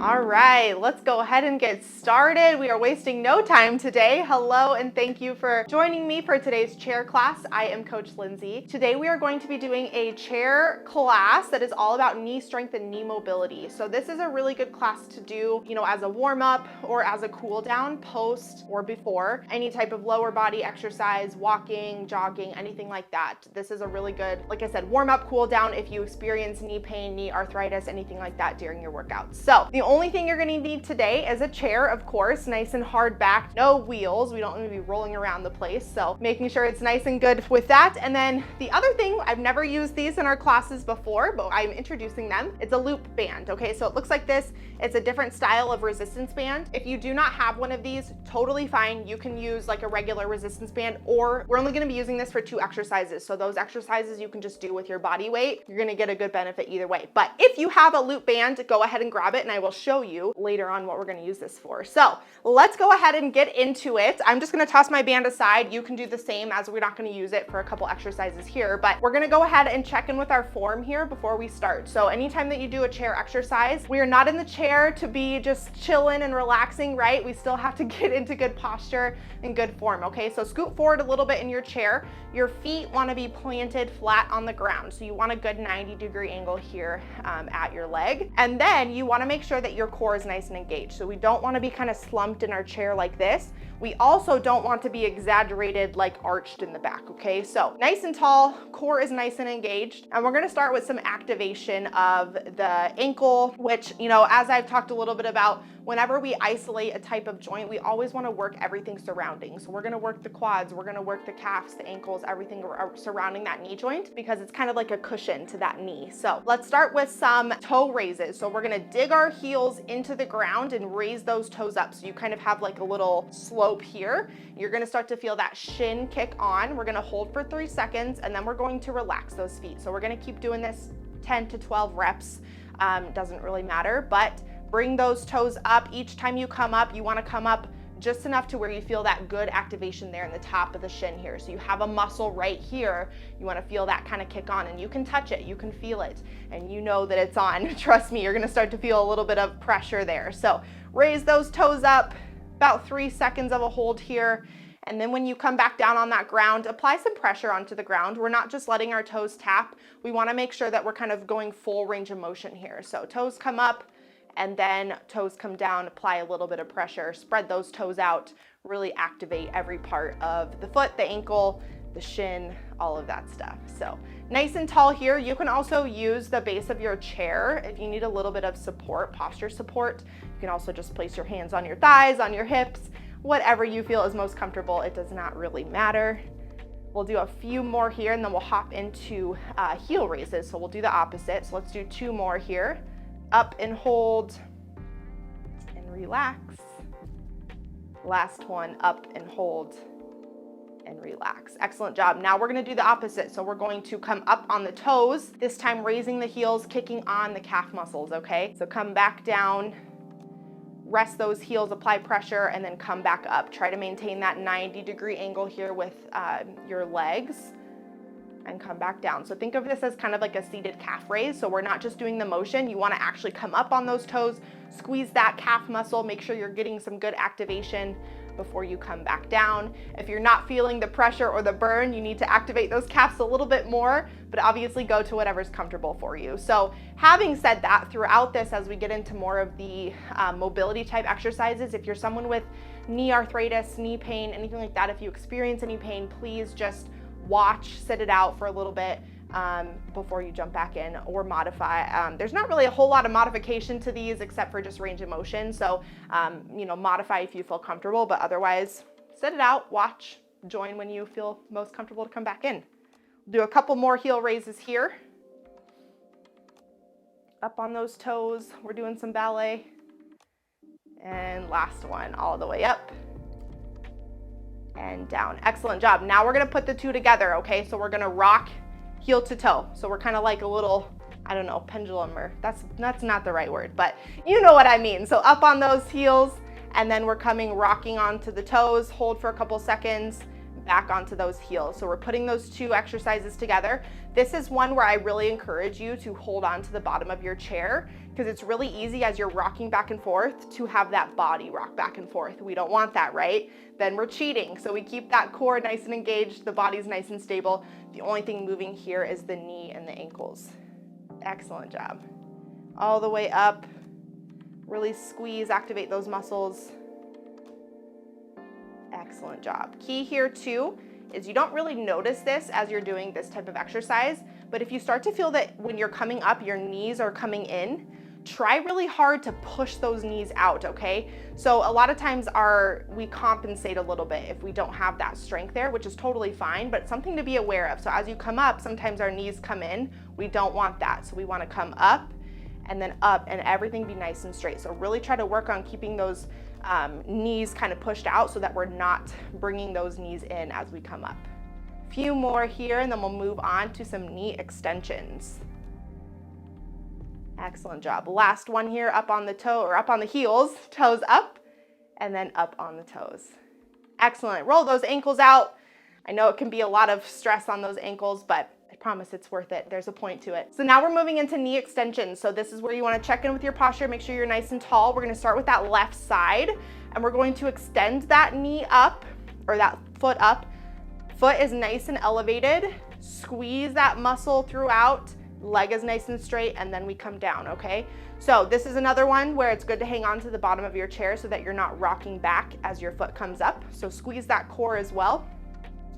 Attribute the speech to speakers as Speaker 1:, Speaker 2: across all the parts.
Speaker 1: All right, let's go ahead and get started. We are wasting no time today. Hello, and thank you for joining me for today's chair class. I am Coach Lindsay. Today we are going to be doing a chair class that is all about knee strength and knee mobility. So this is a really good class to do, as a warm up or as a cool down post or before any type of lower body exercise, walking, jogging, anything like that. This is a really good, like I said, warm up, cool down if you experience knee pain, knee arthritis, anything like that during your workouts. So the only thing you're gonna need today is a chair, of course, nice and hard back, no wheels. We don't want to be rolling around the place. So making sure it's nice and good with that. And then the other thing, I've never used these in our classes before, but I'm introducing them. It's a loop band, okay? So it looks like this. It's a different style of resistance band. If you do not have one of these, totally fine. You can use like a regular resistance band, or we're only gonna be using this for 2 exercises. So those exercises you can just do with your body weight. You're gonna get a good benefit either way. But if you have a loop band, go ahead and grab it and I will show you later on what we're gonna use this for. So let's go ahead and get into it. I'm just gonna toss my band aside. You can do the same, as we're not gonna use it for a couple exercises here, but we're gonna go ahead and check in with our form here before we start. So anytime that you do a chair exercise, we are not in the chair to be just chilling and relaxing, right? We still have to get into good posture and good form, okay? So scoot forward a little bit in your chair. Your feet wanna be planted flat on the ground. So you want a good 90-degree angle here at your leg. And then you wanna make sure that your core is nice and engaged. So we don't wanna be kind of slumped in our chair like this. We also don't want to be exaggerated, like arched in the back, okay? So nice and tall, core is nice and engaged. And we're gonna start with some activation of the ankle, which, as I've talked a little bit about, whenever we isolate a type of joint, we always wanna work everything surrounding. So we're gonna work the quads, we're gonna work the calves, the ankles, everything surrounding that knee joint, because it's kind of like a cushion to that knee. So let's start with some toe raises. So we're gonna dig our heels into the ground and raise those toes up. So you kind of have like a little slope here. You're gonna start to feel that shin kick on. We're gonna hold for 3 seconds and then we're going to relax those feet. So we're gonna keep doing this 10 to 12 reps. Doesn't really matter, but bring those toes up. Each time you come up, you wanna come up just enough to where you feel that good activation there in the top of the shin here. So you have a muscle right here. You wanna feel that kind of kick on, and you can touch it, you can feel it, and you know that it's on. Trust me, you're gonna start to feel a little bit of pressure there. So raise those toes up, about 3 seconds of a hold here. And then when you come back down on that ground, apply some pressure onto the ground. We're not just letting our toes tap. We wanna make sure that we're kind of going full range of motion here. So toes come up, and then toes come down, apply a little bit of pressure, spread those toes out, really activate every part of the foot, the ankle, the shin, all of that stuff. So nice and tall here. You can also use the base of your chair if you need a little bit of support, posture support. You can also just place your hands on your thighs, on your hips, whatever you feel is most comfortable. It does not really matter. We'll do a few more here and then we'll hop into heel raises. So we'll do the opposite. So let's do 2 more here. Up and hold and relax. Last one, up and hold and relax. Excellent job. Now we're gonna do the opposite. So we're going to come up on the toes, this time raising the heels, kicking on the calf muscles, okay? So come back down, rest those heels, apply pressure, and then come back up. Try to maintain that 90-degree angle here with your legs, and come back down. So think of this as kind of like a seated calf raise. So we're not just doing the motion. You wanna actually come up on those toes, squeeze that calf muscle, make sure you're getting some good activation before you come back down. If you're not feeling the pressure or the burn, you need to activate those calves a little bit more, but obviously go to whatever's comfortable for you. So having said that, throughout this, as we get into more of the mobility type exercises, if you're someone with knee arthritis, knee pain, anything like that, if you experience any pain, please just watch, sit it out for a little bit before you jump back in or modify. There's not really a whole lot of modification to these except for just range of motion. So, modify if you feel comfortable, but otherwise sit it out, watch, join when you feel most comfortable to come back in. Do a couple more heel raises here. Up on those toes, we're doing some ballet. And last one, all the way up and down. Excellent job. Now we're gonna put the 2 together, okay? So we're gonna rock heel to toe. So we're kind of like a little, I don't know, pendulum, or that's not the right word, but you know what I mean. So up on those heels, and then we're rocking onto the toes, hold for a couple seconds, back onto those heels. So we're putting those two exercises together. This is one where I really encourage you to hold on to the bottom of your chair, because it's really easy as you're rocking back and forth to have that body rock back and forth. We don't want that, right? Then we're cheating. So we keep that core nice and engaged, the body's nice and stable. The only thing moving here is the knee and the ankles. Excellent job. All the way up. Really squeeze, activate those muscles. Excellent job. Key here too is you don't really notice this as you're doing this type of exercise, but if you start to feel that when you're coming up, your knees are coming in, try really hard to push those knees out, okay? So a lot of times we compensate a little bit if we don't have that strength there, which is totally fine, but it's something to be aware of. So as you come up, sometimes our knees come in. We don't want that. So we want to come up and then up and everything be nice and straight. So really try to work on keeping those knees kind of pushed out so that we're not bringing those knees in as we come up. A few more here and then we'll move on to some knee extensions. Excellent job. Last one here, up on the toe or up on the heels, toes up and then up on the toes. Excellent. Roll those ankles out. I know it can be a lot of stress on those ankles, but I promise it's worth it. There's a point to it. So now we're moving into knee extensions. So this is where you want to check in with your posture, make sure you're nice and tall. We're going to start with that left side and we're going to extend that knee up or that foot up. Foot is nice and elevated. Squeeze that muscle throughout. Leg is nice and straight and then we come down, okay? So this is another one where it's good to hang on to the bottom of your chair so that you're not rocking back as your foot comes up. So squeeze that core as well.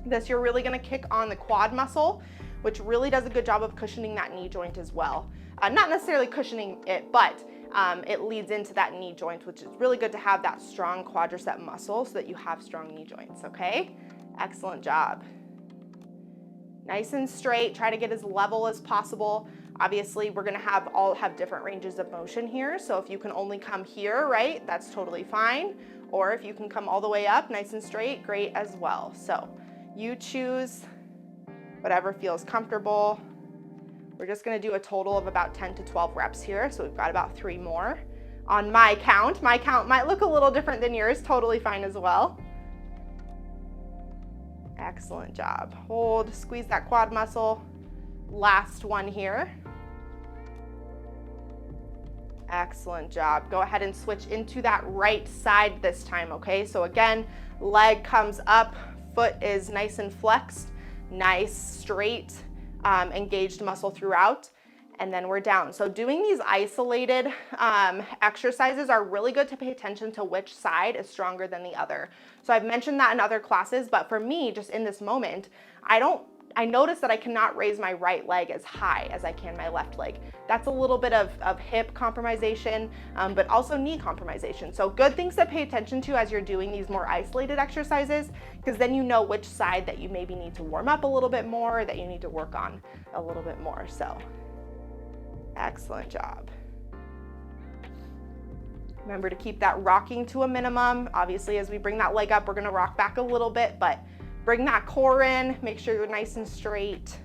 Speaker 1: This you're really going to kick on the quad muscle, which really does a good job of cushioning that knee joint as well. Not necessarily cushioning it, but it leads into that knee joint, which is really good to have that strong quadricep muscle so that you have strong knee joints, okay? Excellent job. Nice and straight, try to get as level as possible. Obviously, we're gonna all have different ranges of motion here, so if you can only come here, right, that's totally fine. Or if you can come all the way up, nice and straight, great as well. So you choose whatever feels comfortable. We're just gonna do a total of about 10 to 12 reps here, so we've got about 3 more. On my count might look a little different than yours, totally fine as well. Excellent job. Hold, squeeze that quad muscle. Last one here. Excellent job. Go ahead and switch into that right side this time, okay? So again, leg comes up, foot is nice and flexed. Nice, straight, engaged muscle throughout, and then we're down. So doing these isolated exercises are really good to pay attention to which side is stronger than the other. So I've mentioned that in other classes, but for me, just in this moment, I notice that I cannot raise my right leg as high as I can my left leg. That's a little bit of hip compromisation, but also knee compromisation. So good things to pay attention to as you're doing these more isolated exercises, because then you know which side that you maybe need to warm up a little bit more, that you need to work on a little bit more. So excellent job. Remember to keep that rocking to a minimum. Obviously, as we bring that leg up, we're gonna rock back a little bit, but bring that core in, make sure you're nice and straight.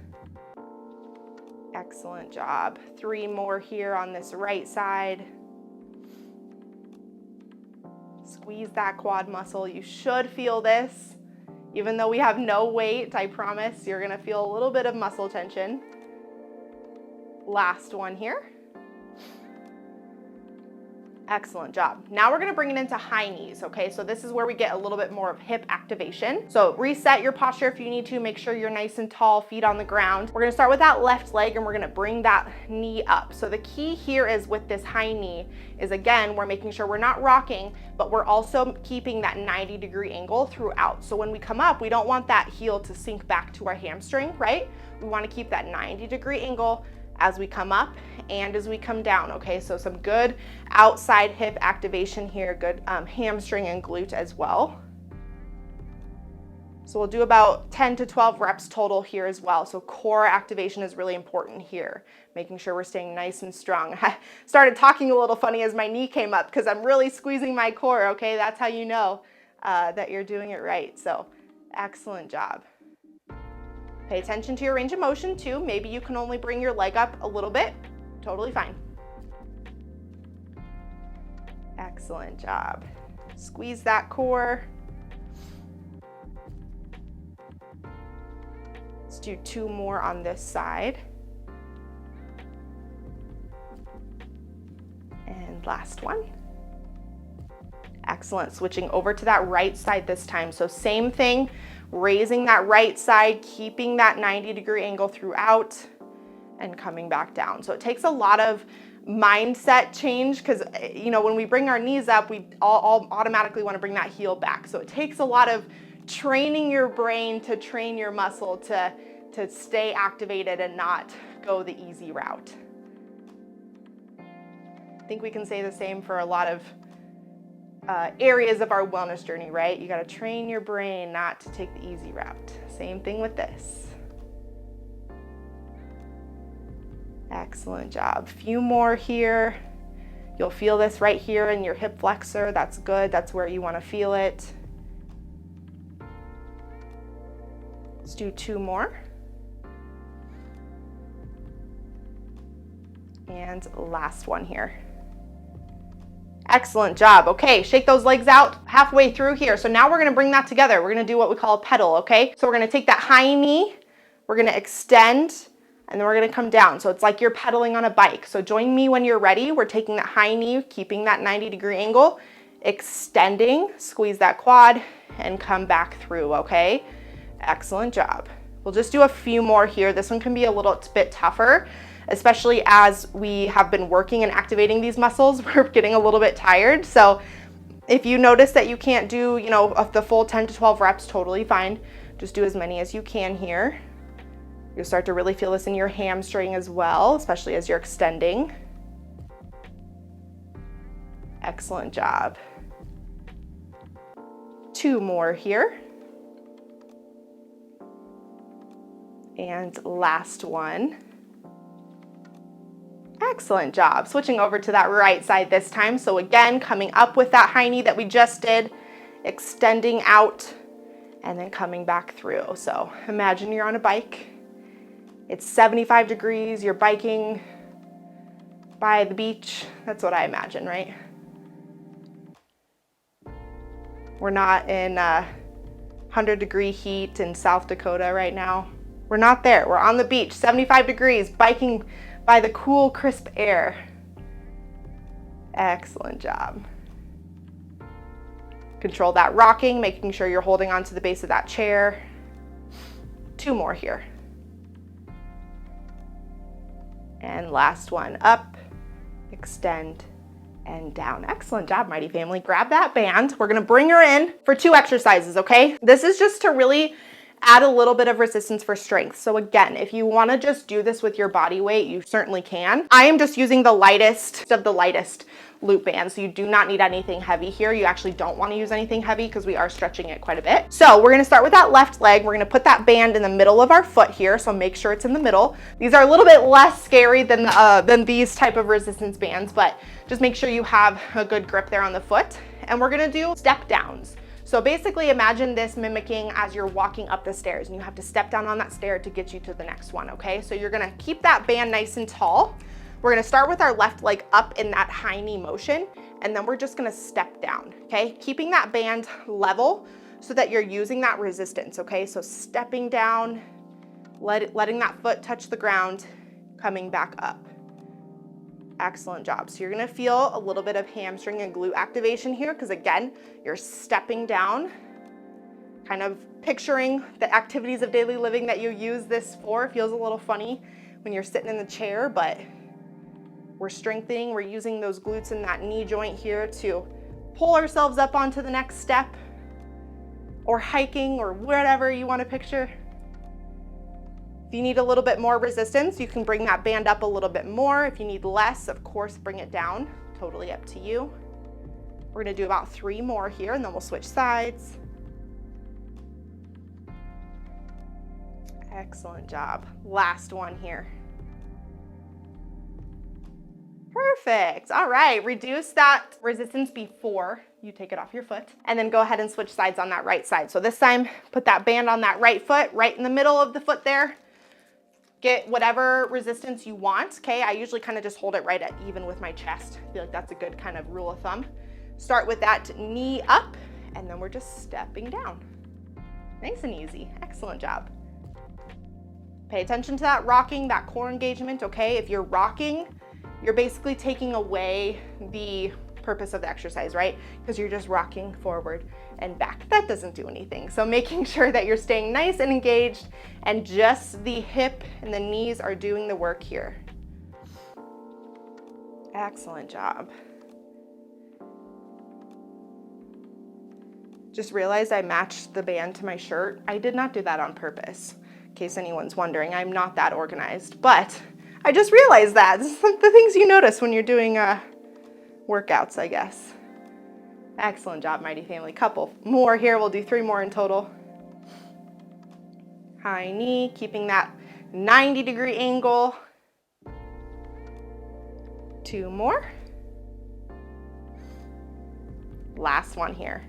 Speaker 1: Excellent job. 3 more here on this right side. Squeeze that quad muscle. You should feel this. Even though we have no weight, I promise you're gonna feel a little bit of muscle tension. Last one here. Excellent job. Now we're gonna bring it into high knees, okay? So this is where we get a little bit more of hip activation. So reset your posture if you need to, make sure you're nice and tall, feet on the ground. We're gonna start with that left leg and we're gonna bring that knee up. So the key here is with this high knee is, again, we're making sure we're not rocking, but we're also keeping that 90-degree angle throughout. So when we come up, we don't want that heel to sink back to our hamstring, right? We wanna keep that 90-degree angle as we come up and as we come down, okay? So some good outside hip activation here, good hamstring and glute as well. So we'll do about 10 to 12 reps total here as well. So core activation is really important here, making sure we're staying nice and strong. I started talking a little funny as my knee came up because I'm really squeezing my core, okay? That's how you know that you're doing it right. So excellent job. Pay attention to your range of motion too. Maybe you can only bring your leg up a little bit. Totally fine. Excellent job. Squeeze that core. Let's do 2 more on this side. And last one. Excellent. Switching over to that right side this time. So same thing, raising that right side, keeping that 90-degree angle throughout, and coming back down. So it takes a lot of mindset change because, you know, when we bring our knees up, we all automatically want to bring that heel back. So it takes a lot of training your brain to train your muscle to stay activated and not go the easy route. I think we can say the same for a lot of areas of our wellness journey, right? You got to train your brain not to take the easy route. Same thing with this. Excellent job. Few more here. You'll feel this right here in your hip flexor. That's good. That's where you want to feel it. Let's do 2 more. And last one here. Excellent job. Okay, shake those legs out halfway through here. So now we're going to bring that together. We're going to do what we call a pedal, okay? So we're going to take that high knee, we're going to extend, and then we're going to come down. So it's like you're pedaling on a bike. So join me when you're ready. We're taking that high knee, keeping that 90-degree angle, extending, squeeze that quad, and come back through, okay? Excellent job. We'll just do a few more here. This one can be a little bit tougher, especially as we have been working and activating these muscles. We're getting a little bit tired. So if you notice that you can't do, you know, the full 10 to 12 reps, totally fine. Just do as many as you can here. You'll start to really feel this in your hamstring as well, especially as you're extending. Excellent job. 2 more here. And last one. Excellent job. Switching over to that right side this time. So again, coming up with that high knee that we just did, extending out, and then coming back through. So imagine you're on a bike. It's 75 degrees, you're biking by the beach. That's what I imagine, right? We're not in 100-degree heat in South Dakota right now. We're not there. We're on the beach, 75 degrees, biking by the cool, crisp air. Excellent job. Control that rocking, making sure you're holding onto the base of that chair. 2 more here. And last one, up, extend, and down. Excellent job, Mighty Family. Grab that band. We're gonna bring her in for 2 exercises, okay? This is just to really add a little bit of resistance for strength. So again, if you wanna just do this with your body weight, you certainly can. I am just using the lightest of the lightest loop band, so you do not need anything heavy here. You actually don't wanna use anything heavy because we are stretching it quite a bit. So we're gonna start with that left leg. We're gonna put that band in the middle of our foot here, so make sure it's in the middle. These are a little bit less scary than these type of resistance bands, but just make sure you have a good grip there on the foot. And we're gonna do step downs. So basically imagine this mimicking as you're walking up the stairs and you have to step down on that stair to get you to the next one, okay? So you're gonna keep that band nice and tall. We're gonna start with our left leg up in that high knee motion, and then we're just gonna step down, okay? Keeping that band level so that you're using that resistance, okay? So stepping down, letting that foot touch the ground, coming back up. Excellent job. So you're gonna feel a little bit of hamstring and glute activation here because again, you're stepping down, kind of picturing the activities of daily living that you use this for. It feels a little funny when you're sitting in the chair, but we're strengthening, we're using those glutes in that knee joint here to pull ourselves up onto the next step or hiking or whatever you want to picture. If you need a little bit more resistance, you can bring that band up a little bit more. If you need less, of course, bring it down. Totally up to you. We're gonna do about 3 more here and then we'll switch sides. Excellent job. Last one here. Perfect. All right, reduce that resistance before you take it off your foot and then go ahead and switch sides on that right side. So this time, put that band on that right foot, right in the middle of the foot there. Get whatever resistance you want, okay? I usually kind of just hold it right at even with my chest. I feel like that's a good kind of rule of thumb. Start with that knee up and then we're just stepping down. Nice and easy. Excellent job. Pay attention to that rocking, that core engagement, okay? If you're rocking, you're basically taking away the purpose of the exercise, right? Because you're just rocking forward and back. That doesn't do anything. So making sure that you're staying nice and engaged and just the hip and the knees are doing the work here. Excellent job. Just realized I matched the band to my shirt. I did not do that on purpose. In case anyone's wondering, I'm not that organized, but I just realized that. This is the things you notice when you're doing workouts, I guess. Excellent job, Mighty Family. Couple more here. We'll do 3 more in total. High knee, keeping that 90-degree angle. 2 more. Last one here.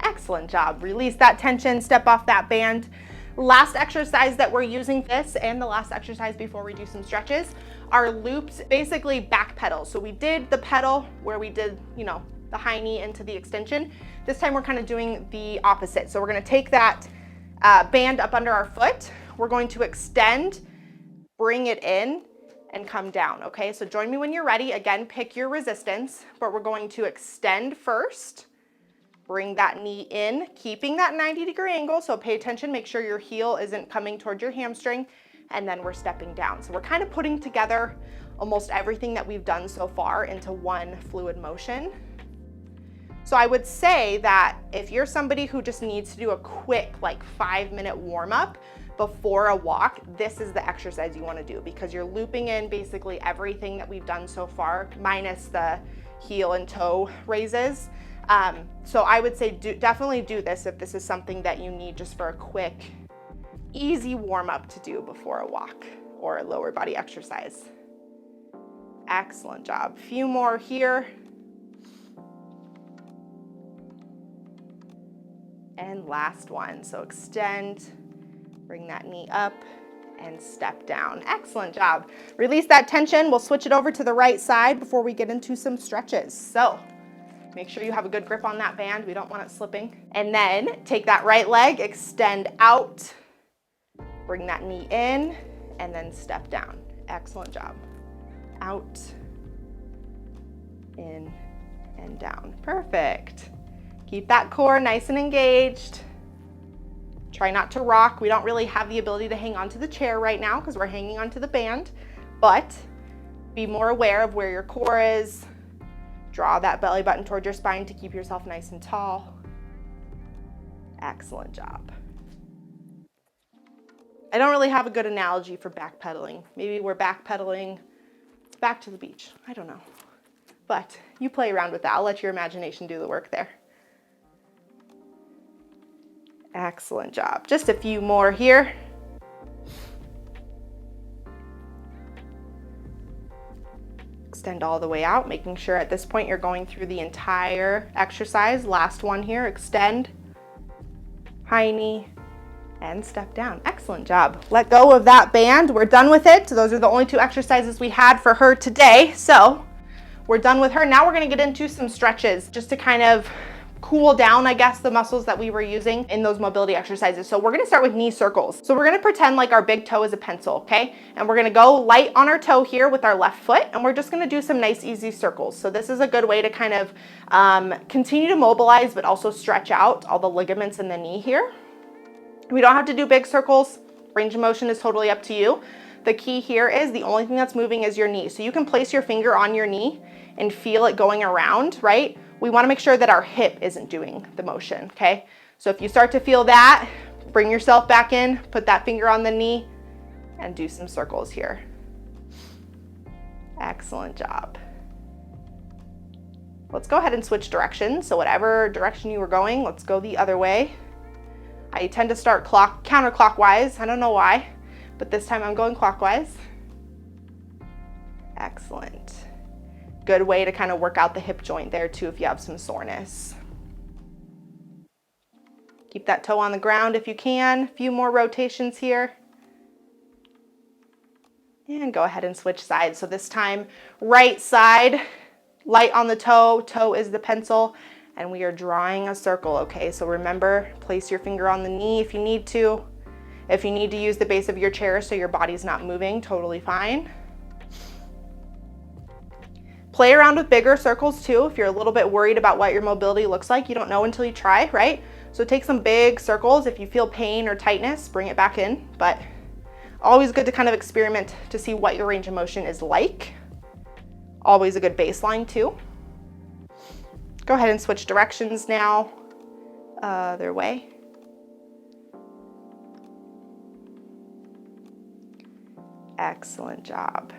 Speaker 1: Excellent job. Release that tension, step off that band. Last exercise that we're using this and the last exercise before we do some stretches are looped, basically back pedals. So we did the pedal where we did, the high knee into the extension. This time we're kind of doing the opposite. So we're going to take that band up under our foot. We're going to extend, bring it in, and come down, okay? So join me when you're ready. Again, pick your resistance, but we're going to extend first. Bring that knee in, keeping that 90-degree angle, so pay attention, make sure your heel isn't coming towards your hamstring, and then we're stepping down. So we're kind of putting together almost everything that we've done so far into one fluid motion. So I would say that if you're somebody who just needs to do a quick, 5-minute warm-up before a walk, this is the exercise you want to do, because you're looping in basically everything that we've done so far, minus the heel and toe raises. So I would say definitely do this if this is something that you need just for a quick, easy warm-up to do before a walk or a lower body exercise. Excellent job. Few more here. And last one. So extend, bring that knee up, and step down. Excellent job. Release that tension. We'll switch it over to the right side before we get into some stretches. So make sure you have a good grip on that band. We don't want it slipping. And then take that right leg, extend out, bring that knee in, and then step down. Excellent job. Out, in, and down. Perfect. Keep that core nice and engaged. Try not to rock. We don't really have the ability to hang onto the chair right now because we're hanging onto the band, but be more aware of where your core is. Draw that belly button towards your spine to keep yourself nice and tall. Excellent job. I don't really have a good analogy for backpedaling. Maybe we're backpedaling back to the beach. I don't know. But you play around with that. I'll let your imagination do the work there. Excellent job. Just a few more here. Extend all the way out, making sure at this point you're going through the entire exercise. Last one here, extend, high knee, and step down. Excellent job. Let go of that band. We're done with it. So those are the only 2 exercises we had for her today. So we're done with her. Now we're going to get into some stretches just to kind of cool down, I guess, the muscles that we were using in those mobility exercises. So we're going to start with knee circles. So we're going to pretend like our big toe is a pencil, okay? And we're going to go light on our toe here with our left foot, and we're just going to do some nice easy circles. So this is a good way to kind of continue to mobilize, but also stretch out all the ligaments in the knee here. We don't have to do big circles. Range of motion is totally up to you. The key here is the only thing that's moving is your knee. So you can place your finger on your knee and feel it going around, right? We want to make sure that our hip isn't doing the motion, okay? So if you start to feel that, bring yourself back in, put that finger on the knee, and do some circles here. Excellent job. Let's go ahead and switch directions. So whatever direction you were going, let's go the other way. I tend to start counterclockwise. I don't know why, but this time I'm going clockwise. Excellent. Good way to kind of work out the hip joint there too if you have some soreness. Keep that toe on the ground if you can. A few more rotations here. And go ahead and switch sides. So this time, right side, light on the toe, toe is the pencil, and we are drawing a circle, okay? So remember, place your finger on the knee if you need to, If you need to use the base of your chair so your body's not moving, totally fine. Play around with bigger circles too. If you're a little bit worried about what your mobility looks like, you don't know until you try, right? So take some big circles. If you feel pain or tightness, bring it back in, but always good to kind of experiment to see what your range of motion is like. Always a good baseline too. Go ahead and switch directions now. Other way. Excellent job.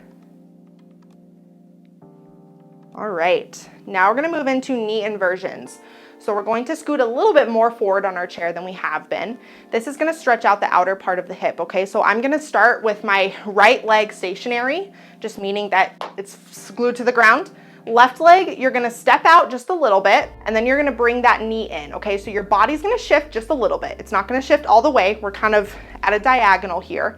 Speaker 1: All right, now we're gonna move into knee inversions. So we're going to scoot a little bit more forward on our chair than we have been. This is gonna stretch out the outer part of the hip, okay? So I'm gonna start with my right leg stationary, just meaning that it's glued to the ground. Left leg, you're gonna step out just a little bit, and then you're gonna bring that knee in, okay? So your body's gonna shift just a little bit. It's not gonna shift all the way. We're kind of at a diagonal here.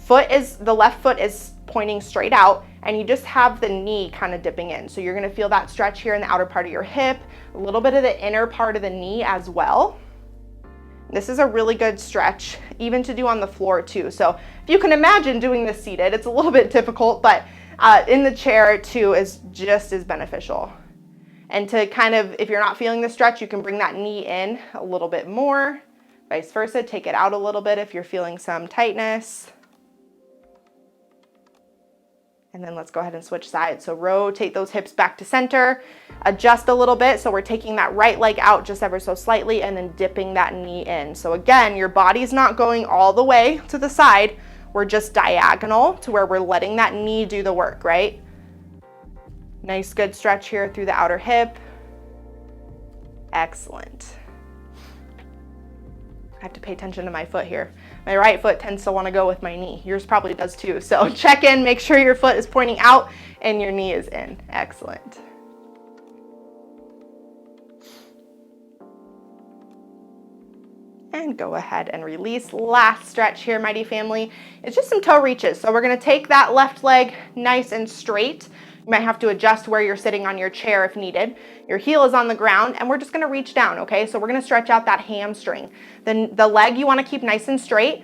Speaker 1: The left foot is pointing straight out, and you just have the knee kind of dipping in. So you're gonna feel that stretch here in the outer part of your hip, a little bit of the inner part of the knee as well. This is a really good stretch, even to do on the floor too. So if you can imagine doing this seated, it's a little bit difficult, but in the chair too is just as beneficial. And to kind of, if you're not feeling the stretch, you can bring that knee in a little bit more, vice versa, take it out a little bit if you're feeling some tightness. And then let's go ahead and switch sides. So rotate those hips back to center, adjust a little bit. So we're taking that right leg out just ever so slightly and then dipping that knee in. So again, your body's not going all the way to the side. We're just diagonal to where we're letting that knee do the work, right? Nice, good stretch here through the outer hip. Excellent. I have to pay attention to my foot here. My right foot tends to want to go with my knee. Yours probably does too. So check in, make sure your foot is pointing out and your knee is in. Excellent. And go ahead and release. Last stretch here, mighty family. It's just some toe reaches. So we're going to take that left leg nice and straight. You might have to adjust where you're sitting on your chair if needed. Your heel is on the ground and we're just gonna reach down, okay? So we're gonna stretch out that hamstring. Then the leg you wanna keep nice and straight.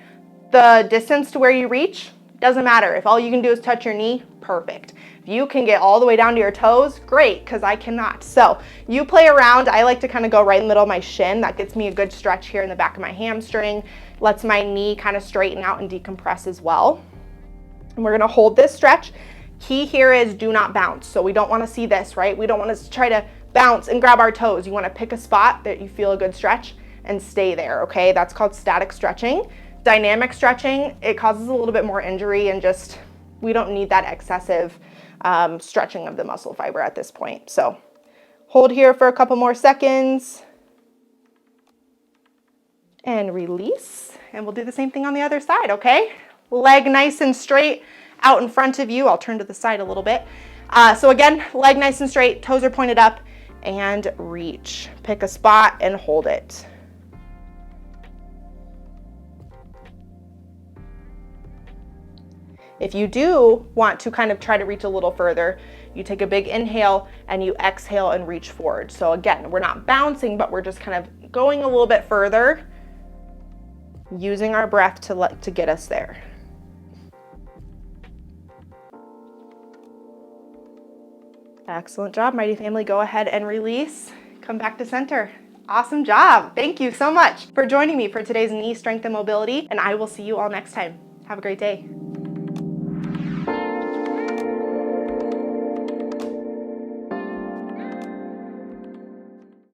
Speaker 1: The distance to where you reach, doesn't matter. If all you can do is touch your knee, perfect. If you can get all the way down to your toes, great, because I cannot. So you play around. I like to kind of go right in the middle of my shin. That gets me a good stretch here in the back of my hamstring. Lets my knee kind of straighten out and decompress as well. And we're gonna hold this stretch. Key here is do not bounce. So we don't want to see this, right? We don't want to try to bounce and grab our toes. You want to pick a spot that you feel a good stretch and stay there, okay? That's called static stretching. Dynamic stretching, it causes a little bit more injury and just, we don't need that excessive stretching of the muscle fiber at this point. So hold here for a couple more seconds and release. And we'll do the same thing on the other side, okay? Leg nice and straight out in front of you. I'll turn to the side a little bit. So again, leg nice and straight, toes are pointed up, and reach. Pick a spot and hold it. If you do want to kind of try to reach a little further, you take a big inhale and you exhale and reach forward. So again, we're not bouncing, but we're just kind of going a little bit further, using our breath to get us there. Excellent job, mighty family. Go ahead and release. Come back to center. Awesome job. Thank you so much for joining me for today's knee strength and mobility, and I will see you all next time. Have a great day.